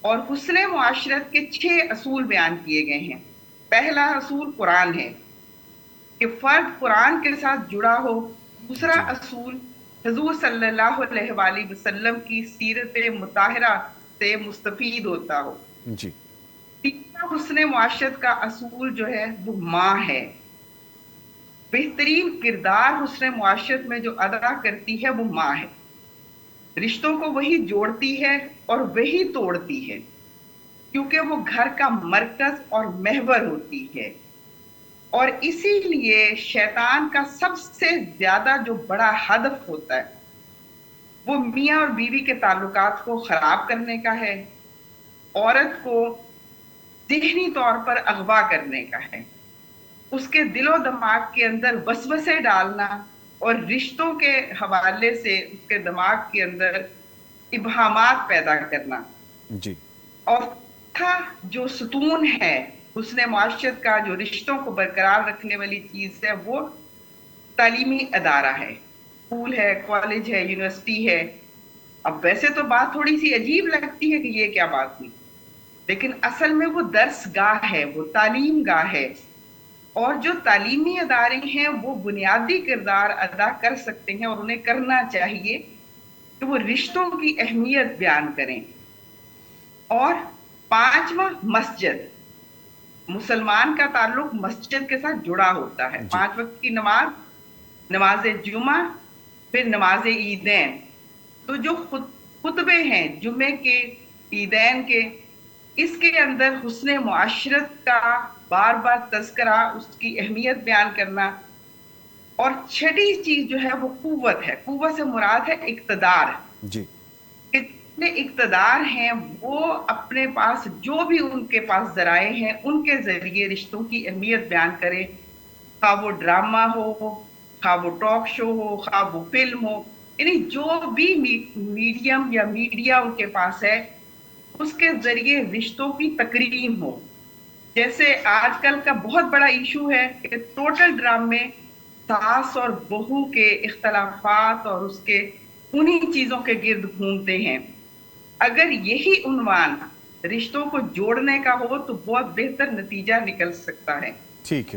اور حسن معاشرت کے 6 اصول بیان کیے گئے ہیں۔ پہلا اصول قرآن ہے کہ فرد قرآن کے ساتھ جڑا ہو۔ دوسرا جی اصول حضور صلی اللہ علیہ وآلہ وسلم کی سیرت مطہرہ سے مستفید ہوتا ہو۔ جی تیسرا حسن معاشرت کا اصول جو ہے وہ ماں ہے۔ بہترین کردار حسن معاشرت میں جو ادا کرتی ہے وہ ماں ہے۔ رشتوں کو وہی جوڑتی ہے اور وہی توڑتی ہے، کیونکہ وہ گھر کا مرکز اور محور ہوتی ہے۔ اور اسی لیے شیطان کا سب سے زیادہ جو بڑا ہدف ہوتا ہے وہ میاں اور بیوی کے تعلقات کو خراب کرنے کا ہے، عورت کو ذہنی طور پر اغوا کرنے کا ہے، اس کے دل و دماغ کے اندر وسوسے ڈالنا اور رشتوں کے حوالے سے اس کے دماغ کے اندر ابہامات پیدا کرنا۔ جی اور تھا جو ستون ہے حسن معاشرت کا، جو رشتوں کو برقرار رکھنے والی چیز ہے، وہ تعلیمی ادارہ ہے، اسکول ہے، کالج ہے، یونیورسٹی ہے۔ اب ویسے تو بات تھوڑی سی عجیب لگتی ہے کہ یہ کیا بات ہوئی، لیکن اصل میں وہ درس گاہ ہے، وہ تعلیم گاہ ہے۔ اور جو تعلیمی ادارے ہیں وہ بنیادی کردار ادا کر سکتے ہیں اور انہیں کرنا چاہیے کہ وہ رشتوں کی اہمیت بیان کریں۔ اور پانچواں مسجد، مسلمان کا تعلق مسجد کے ساتھ جڑا ہوتا ہے۔ جی 5 وقت کی نماز، نماز جمعہ، پھر نماز عیدین۔ تو جو خطبے ہیں جمعے کے، عیدین کے، اس کے اندر حسن معاشرت کا بار بار تذکرہ، اس کی اہمیت بیان کرنا۔ اور چھٹی چیز جو ہے وہ قوت ہے۔ قوت سے مراد ہے اقتدار، جی کہ جتنے اقتدار ہیں وہ اپنے پاس جو بھی ان کے پاس ذرائع ہیں ان کے ذریعے رشتوں کی اہمیت بیان کریں، خواہ وہ ڈرامہ ہو، خواہ وہ ٹاک شو ہو، خواہ وہ فلم ہو، یعنی جو بھی میڈیم یا میڈیا ان کے پاس ہے اس کے ذریعے رشتوں کی تکریم ہو۔ جیسے آج کل کا بہت بڑا ایشو ہے کہ ٹوٹل ڈرامے ساس اور بہو کے اختلافات اور اس کے انہی چیزوں کے گرد گھومتے ہیں۔ اگر یہی عنوان رشتوں کو جوڑنے کا ہو تو بہت بہتر نتیجہ نکل سکتا ہے۔ ٹھیک ہے۔